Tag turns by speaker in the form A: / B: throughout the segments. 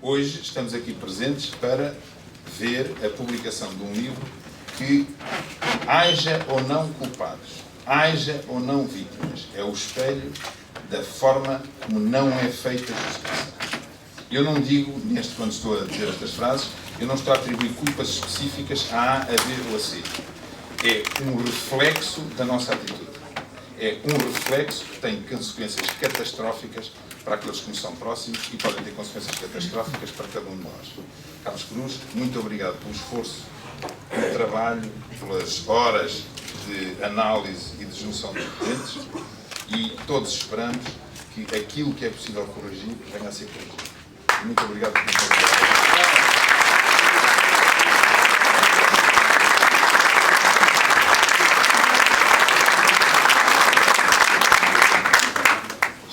A: hoje estamos aqui presentes para ver a publicação de um livro que, haja ou não culpados, haja ou não vítimas, é o espelho da forma como não é feita a justiça. Eu não digo, quando estou a dizer estas frases, eu não estou a atribuir culpas específicas a A, a B ou a C. É um reflexo da nossa atitude. É um reflexo que tem consequências catastróficas para aqueles que nos são próximos e podem ter consequências catastróficas para cada um de nós. Carlos Cruz, muito obrigado pelo esforço, pelo trabalho, pelas horas de análise e de junção de documentos, e todos esperamos que aquilo que é possível corrigir venha a ser corrigido. Muito obrigado por me convidar.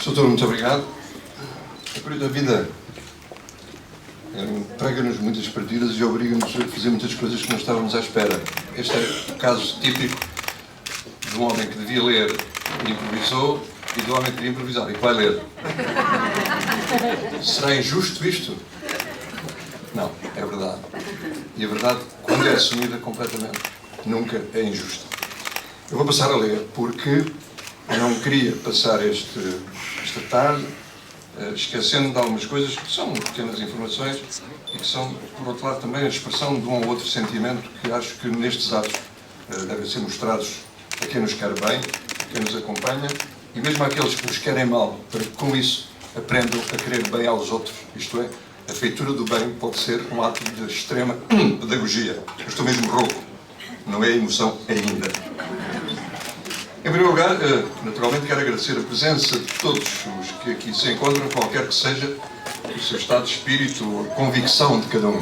B: Doutor, muito obrigado. A Correio da Vida prega-nos muitas partidas e obriga-nos a fazer muitas coisas que não estávamos à espera. Este é o caso típico de um homem que devia ler e improvisou, e do homem que queria improvisar e que vai ler. Será injusto isto? Não, é verdade. E a verdade, quando é assumida completamente, nunca é injusta. Eu vou passar a ler porque eu não queria passar esta tarde esquecendo de algumas coisas que são pequenas informações e que são, por outro lado, também a expressão de um ou outro sentimento que acho que nestes atos devem ser mostrados a quem nos quer bem, a quem nos acompanha e mesmo àqueles que nos querem mal, para que com isso aprendam a querer bem aos outros. Isto é, a feitura do bem pode ser um ato de extrema pedagogia. Eu estou mesmo rouco, não é emoção ainda. Em primeiro lugar, naturalmente quero agradecer a presença de todos os que aqui se encontram, qualquer que seja o seu estado de espírito ou a convicção de cada um.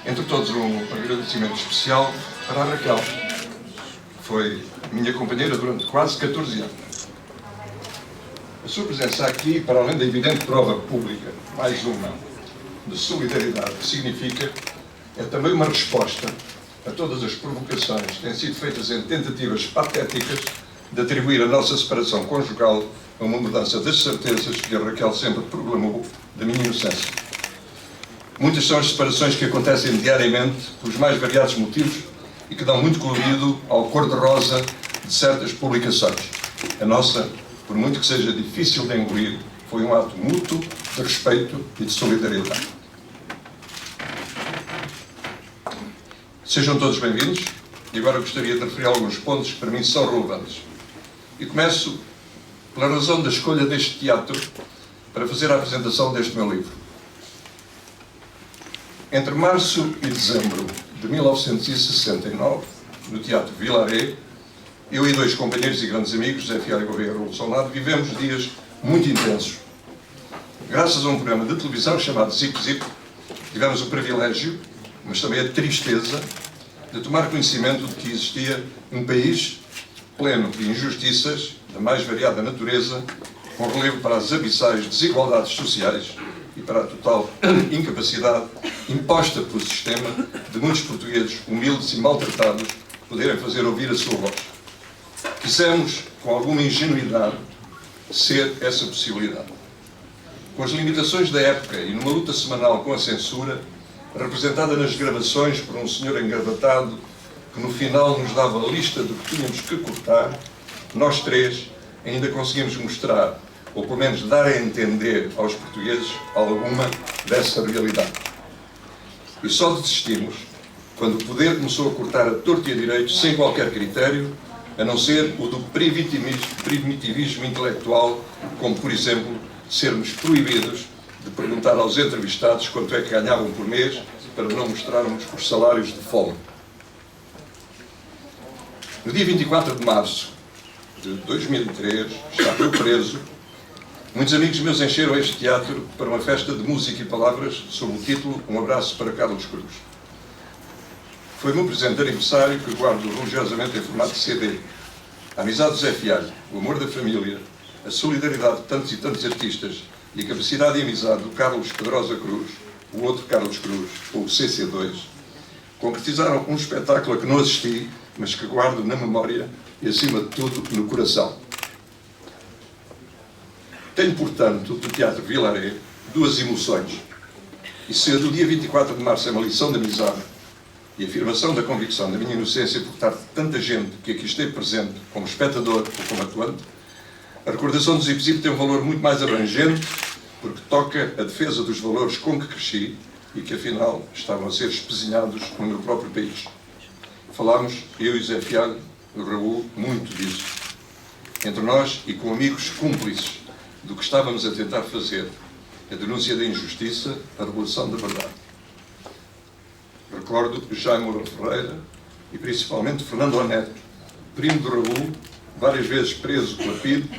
B: Entre todos, um agradecimento especial para a Raquel, que foi minha companheira durante quase 14 anos. A sua presença aqui, para além da evidente prova pública, mais uma, de solidariedade que significa, é também uma resposta a todas as provocações que têm sido feitas em tentativas patéticas de atribuir a nossa separação conjugal a uma mudança das certezas que a Raquel sempre proclamou da minha inocência. Muitas são as separações que acontecem diariamente pelos mais variados motivos e que dão muito colorido ao cor-de-rosa de certas publicações. A nossa, por muito que seja difícil de engolir, foi um ato mútuo de respeito e de solidariedade. Sejam todos bem-vindos e agora gostaria de referir alguns pontos que para mim são relevantes. E começo pela razão da escolha deste teatro para fazer a apresentação deste meu livro. Entre março e dezembro de 1969, no Teatro Vilaré, eu e dois companheiros e grandes amigos, José Fialho Gouveia e Raul Solnado, vivemos dias muito intensos. Graças a um programa de televisão chamado Zico Zico, tivemos o privilégio, mas também a tristeza, de tomar conhecimento de que existia um país pleno de injustiças da mais variada natureza, com relevo para as abissais desigualdades sociais e para a total incapacidade imposta pelo sistema de muitos portugueses humildes e maltratados poderem fazer ouvir a sua voz. Quisemos, com alguma ingenuidade, ser essa possibilidade. Com as limitações da época e numa luta semanal com a censura, representada nas gravações por um senhor engravatado que no final nos dava a lista do que tínhamos que cortar, nós três ainda conseguimos mostrar, ou pelo menos dar a entender aos portugueses alguma dessa realidade. E só desistimos quando o poder começou a cortar a torto e a direito sem qualquer critério, a não ser o do primitivismo intelectual, como por exemplo sermos proibidos de perguntar aos entrevistados quanto é que ganhavam por mês para não mostrarmos os salários de fome. No dia 24 de março de 2003, estava eu preso, muitos amigos meus encheram este teatro para uma festa de música e palavras sob o título Um Abraço para Carlos Cruz. Foi o meu presente de aniversário que guardo religiosamente em formato de CD. A amizade de Zé Fialho, o amor da família, a solidariedade de tantos e tantos artistas e a capacidade e amizade do Carlos Pedrosa Cruz, o outro Carlos Cruz, ou o CC2, concretizaram um espetáculo a que não assisti, mas que guardo na memória e, acima de tudo, no coração. Tenho, portanto, do Teatro Vilaré, duas emoções. E se a do dia 24 de março é uma lição de amizade e afirmação da convicção da minha inocência por parte de tanta gente que aqui esteve presente como espectador ou como atuante, a recordação do Zip-Zip tem um valor muito mais abrangente porque toca a defesa dos valores com que cresci e que afinal estavam a ser espezinhados no meu próprio país. Falámos, eu e Zé Fialho, o Raul, muito disso. Entre nós e com amigos cúmplices do que estávamos a tentar fazer, a denúncia da injustiça, a revolução da verdade. Recordo Jaime Moura Ferreira e principalmente Fernando Oneto, primo do Raul, várias vezes preso pela PIDE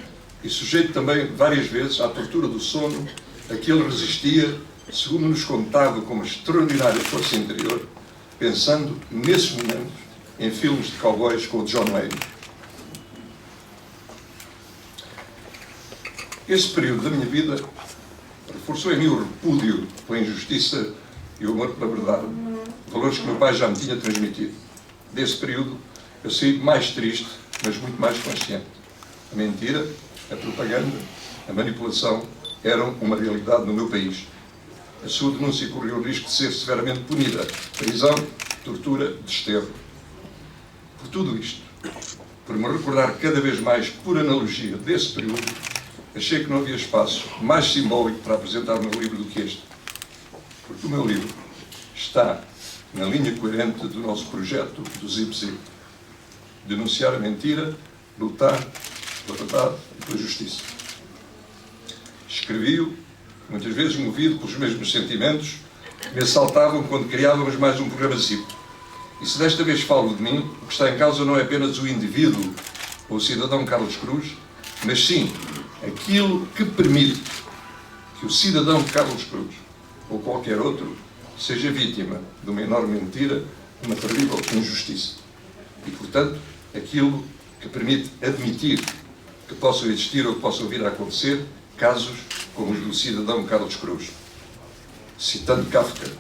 B: e sujeito também várias vezes à tortura do sono a que ele resistia, segundo nos contava com uma extraordinária força interior, pensando, nesses momentos, em filmes de cowboys com o John Wayne. Esse período da minha vida reforçou em mim o repúdio pela injustiça e o amor pela verdade, valores que meu pai já me tinha transmitido. Desse período, eu saí mais triste, mas muito mais consciente. A mentira, a propaganda, a manipulação eram uma realidade no meu país. A sua denúncia corria o risco de ser severamente punida. Prisão, tortura, desterro. Por tudo isto, por me recordar cada vez mais por analogia desse período, achei que não havia espaço mais simbólico para apresentar o meu livro do que este. Porque o meu livro está na linha coerente do nosso projeto do Zip-Zip. Denunciar a mentira, lutar pela verdade e pela justiça. Escrevi-o, muitas vezes movido pelos mesmos sentimentos que me assaltavam quando criávamos mais um programa Zip. E se desta vez falo de mim, o que está em causa não é apenas o indivíduo ou o cidadão Carlos Cruz, mas sim aquilo que permite que o cidadão Carlos Cruz ou qualquer outro seja vítima de uma enorme mentira, de uma terrível injustiça. E, portanto, aquilo que permite admitir que possam existir ou que possam vir a acontecer casos como os do cidadão Carlos Cruz. Citando Kafka,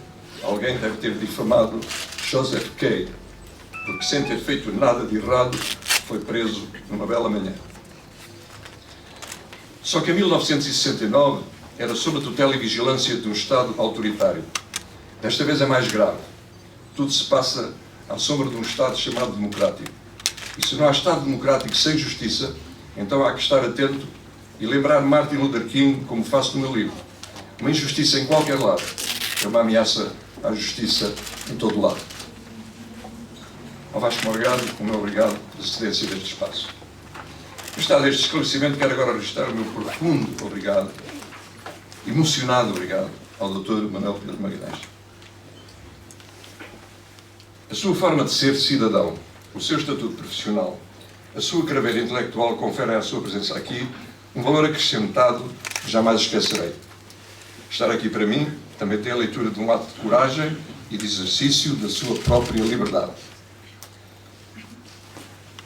B: alguém deve ter difamado Joseph K., porque sem ter feito nada de errado, foi preso numa bela manhã. Só que em 1969 era sob a tutela e vigilância de um Estado autoritário. Desta vez é mais grave. Tudo se passa à sombra de um Estado chamado democrático. E se não há Estado democrático sem justiça, então há que estar atento e lembrar Martin Luther King, como faço no meu livro. Uma injustiça em qualquer lado é uma ameaça à justiça em todo lado. Ao Vasco Morgado, como é obrigado pela cedência deste espaço. Estado este esclarecimento, quero agora registrar o meu profundo obrigado, emocionado obrigado, ao Dr. Manuel Pedro Magalhães. A sua forma de ser cidadão, o seu estatuto profissional, a sua carreira intelectual conferem à sua presença aqui um valor acrescentado que jamais esquecerei. Estar aqui para mim também tem a leitura de um ato de coragem e de exercício da sua própria liberdade.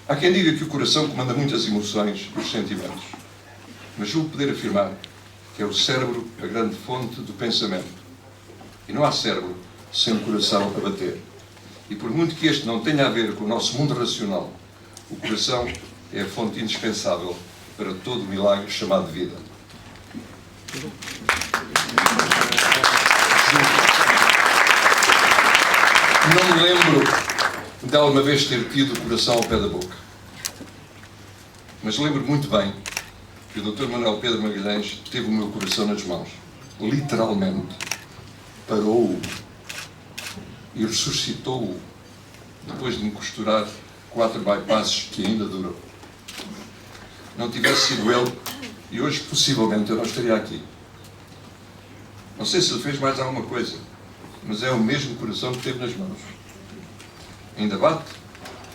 B: Há quem diga que o coração comanda muitas emoções e os sentimentos, mas julgo poder afirmar que é o cérebro a grande fonte do pensamento. E não há cérebro sem o coração a bater. E por muito que este não tenha a ver com o nosso mundo racional, o coração é a fonte indispensável para todo o milagre chamado vida. Não me lembro de alguma vez ter tido o coração ao pé da boca. Mas lembro muito bem que o Dr. Manuel Pedro Magalhães teve o meu coração nas mãos. Literalmente. Parou-o. E ressuscitou-o. Depois de me costurar 4 bypasses que ainda durou. Não tivesse sido ele, e hoje possivelmente eu não estaria aqui. Não sei se ele fez mais alguma coisa, mas é o mesmo coração que teve nas mãos. Ainda bate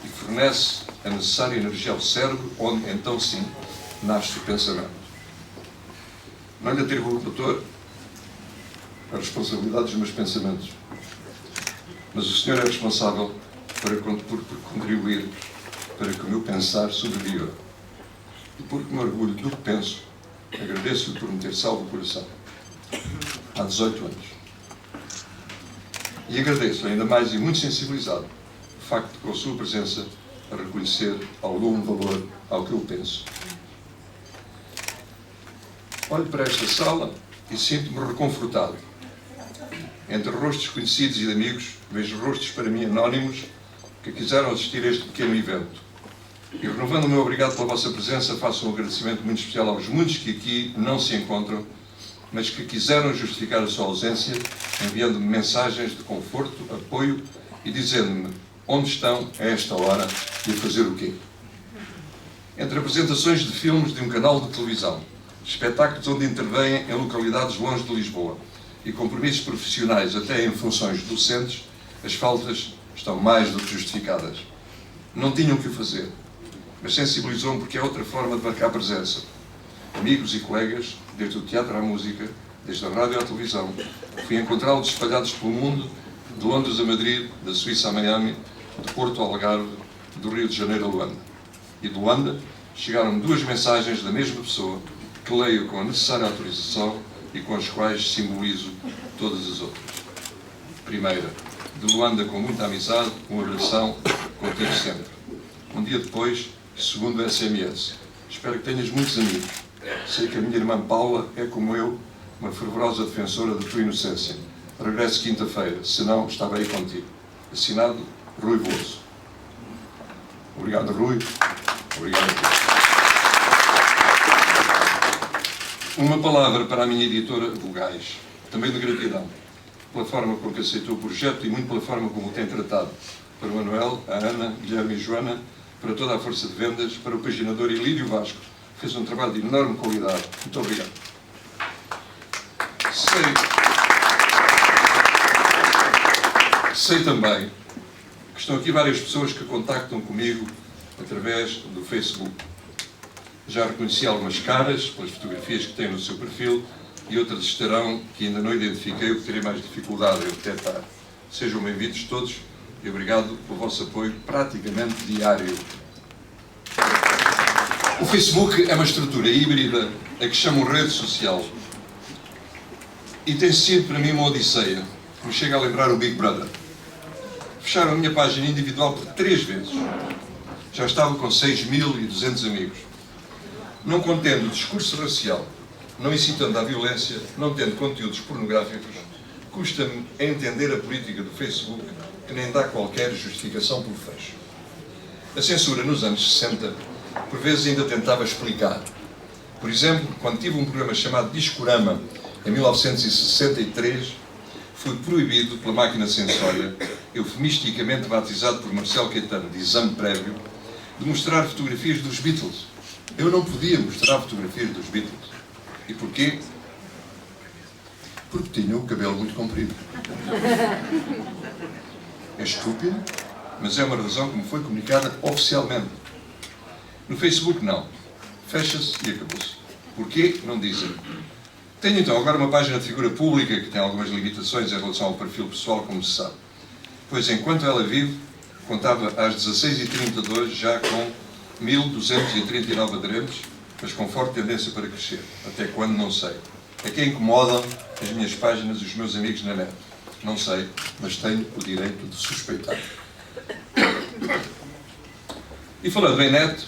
B: e fornece a necessária energia ao cérebro, onde então sim nasce o pensamento. Não lhe atribuo, doutor, a responsabilidade dos meus pensamentos, mas o senhor é responsável por contribuir para que o meu pensar sobreviva. E porque me orgulho do que penso, agradeço-lhe por me ter salvo o coração há 18 anos. E agradeço ainda mais e muito sensibilizado o facto de, com a sua presença, a reconhecer algum valor ao que eu penso. Olho para esta sala e sinto-me reconfortado. Entre rostos conhecidos e de amigos, vejo rostos para mim anónimos que quiseram assistir a este pequeno evento. E renovando o meu obrigado pela vossa presença, faço um agradecimento muito especial aos muitos que aqui não se encontram, mas que quiseram justificar a sua ausência, enviando-me mensagens de conforto, apoio e dizendo-me onde estão a esta hora e a fazer o quê. Entre apresentações de filmes de um canal de televisão, espetáculos onde intervêm em localidades longe de Lisboa e compromissos profissionais até em funções docentes, as faltas estão mais do que justificadas. Não tinham que o fazer, mas sensibilizou-me porque é outra forma de marcar presença. Amigos e colegas, desde o teatro à música, desde a rádio à televisão, fui encontrá-los espalhados pelo mundo, de Londres a Madrid, da Suíça a Miami, de Porto a Algarve, do Rio de Janeiro a Luanda. E de Luanda chegaram-me 2 mensagens da mesma pessoa, que leio com a necessária autorização e com as quais simbolizo todas as outras. Primeira, de Luanda com muita amizade, um abração, contigo sempre. Um dia depois, segundo SMS, espero que tenhas muitos amigos. Sei que a minha irmã Paula é, como eu, uma fervorosa defensora da tua inocência. Regresso quinta-feira, senão estava aí contigo. Assinado, Rui Veloso. Obrigado, Rui. Obrigado a ti. Uma palavra para a minha editora Vogais, também de gratidão, pela forma com que aceitou o projeto e muito pela forma como o tem tratado. Para o Manuel, a Ana, Guilherme e Joana, para toda a força de vendas, para o paginador Ilírio Vasco, que fez um trabalho de enorme qualidade. Muito obrigado. Sei também que estão aqui várias pessoas que contactam comigo através do Facebook. Já reconheci algumas caras pelas fotografias que têm no seu perfil e outras estarão que ainda não identifiquei, o que terei mais dificuldade em detectar. Sejam bem-vindos todos e obrigado pelo vosso apoio praticamente diário. O Facebook é uma estrutura híbrida a que chamam rede social e tem sido para mim uma odisseia, que me chega a lembrar o Big Brother. Fecharam a minha página individual por 3 vezes. Já estava com 6.200 amigos. Não contendo o discurso racial, não incitando à violência, não tendo conteúdos pornográficos, custa-me entender a política do Facebook, que nem dá qualquer justificação pelo fecho. A censura nos anos 60, por vezes ainda tentava explicar. Por exemplo, quando tive um programa chamado Discorama, em 1963, fui proibido pela máquina censória, eufemisticamente batizado por Marcelo Caetano de exame prévio, de mostrar fotografias dos Beatles. Eu não podia mostrar fotografias dos Beatles. E porquê? Porque tinha o cabelo muito comprido. É estúpido, mas é uma razão que me foi comunicada oficialmente. No Facebook não. Fecha-se e acabou-se. Porquê? Não dizem. Tenho então agora uma página de figura pública que tem algumas limitações em relação ao perfil pessoal, como se sabe. Pois enquanto ela vive, contava às 16h30 de hoje já com 1.239 aderentes, mas com forte tendência para crescer. Até quando, não sei. É que incomodam as minhas páginas e os meus amigos na net. Não sei, mas tenho o direito de suspeitar. E falando em net,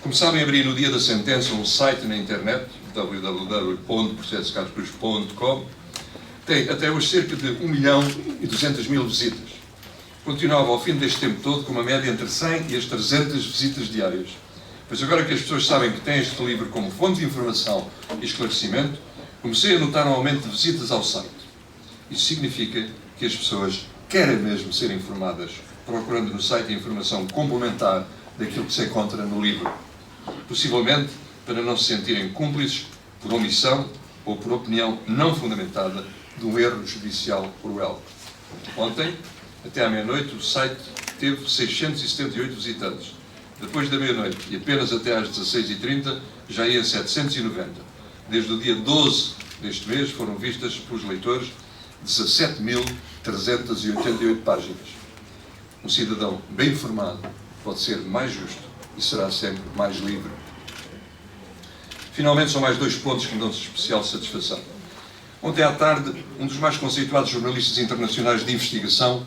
B: como sabem, abri no dia da sentença um site na internet, www.processoscarlos.com, tem até hoje cerca de 1.200.000 visitas. Continuava ao fim deste tempo todo com uma média entre 100 e as 300 visitas diárias. Pois agora que as pessoas sabem que têm este livro como fonte de informação e esclarecimento, comecei a notar um aumento de visitas ao site. Isso significa que as pessoas querem mesmo ser informadas, procurando no site a informação complementar daquilo que se encontra no livro. Possivelmente para não se sentirem cúmplices por omissão ou por opinião não fundamentada de um erro judicial cruel. Ontem, até à meia-noite, o site teve 678 visitantes. Depois da meia-noite e apenas até às 16h30, já ia 790. Desde o dia 12 deste mês foram vistas pelos leitores 17.388 páginas. Um cidadão bem informado pode ser mais justo e será sempre mais livre. Finalmente, são mais 2 pontos que me dão especial satisfação. Ontem à tarde, um dos mais conceituados jornalistas internacionais de investigação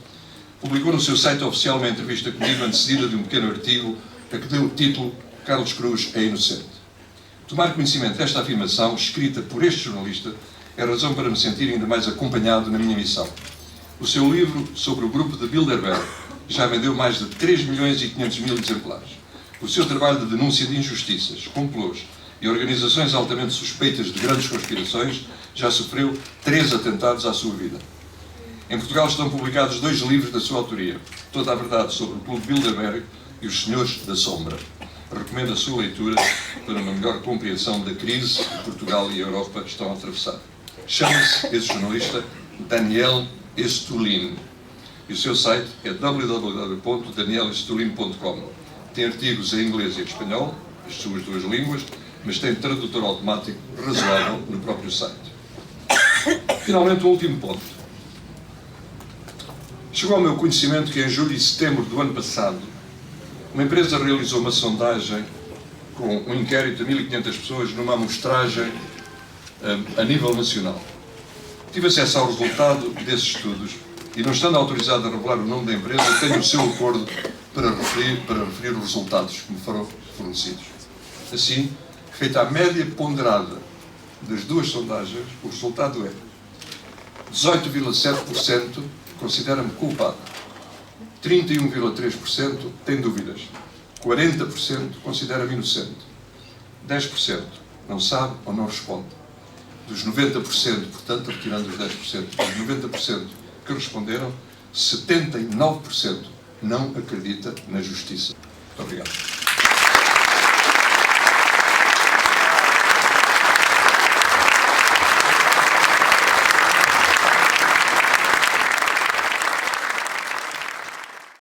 B: publicou no seu site oficial uma entrevista comigo antecedida de um pequeno artigo a que deu o título Carlos Cruz é inocente. Tomar conhecimento desta afirmação, escrita por este jornalista, é a razão para me sentir ainda mais acompanhado na minha missão. O seu livro sobre o grupo de Bilderberg já vendeu mais de 3.500.000 exemplares. O seu trabalho de denúncia de injustiças, complôs e organizações altamente suspeitas de grandes conspirações já sofreu 3 atentados à sua vida. Em Portugal estão publicados 2 livros da sua autoria, Toda a Verdade sobre o Clube Bilderberg e Os Senhores da Sombra. Recomendo a sua leitura para uma melhor compreensão da crise que Portugal e a Europa estão a atravessar. Chama-se esse jornalista Daniel Estulin e o seu site é www.danielestulin.com. Tem artigos em inglês e em espanhol, as suas 2 línguas, mas tem tradutor automático razoável no próprio site. Finalmente, um último ponto. Chegou ao meu conhecimento que em julho e setembro do ano passado, uma empresa realizou uma sondagem com um inquérito a 1.500 pessoas numa amostragem a nível nacional. Tive acesso ao resultado desses estudos e, não estando autorizado a revelar o nome da empresa, tenho o seu acordo para referir os resultados que me foram fornecidos. Assim, feita a média ponderada das 2 sondagens, o resultado é 18,7% considera-me culpado, 31,3% tem dúvidas, 40% considera-me inocente, 10% não sabe ou não responde. Dos 90%, portanto, retirando os 10%, dos 90% que responderam, 79% não acredita na justiça. Muito obrigado.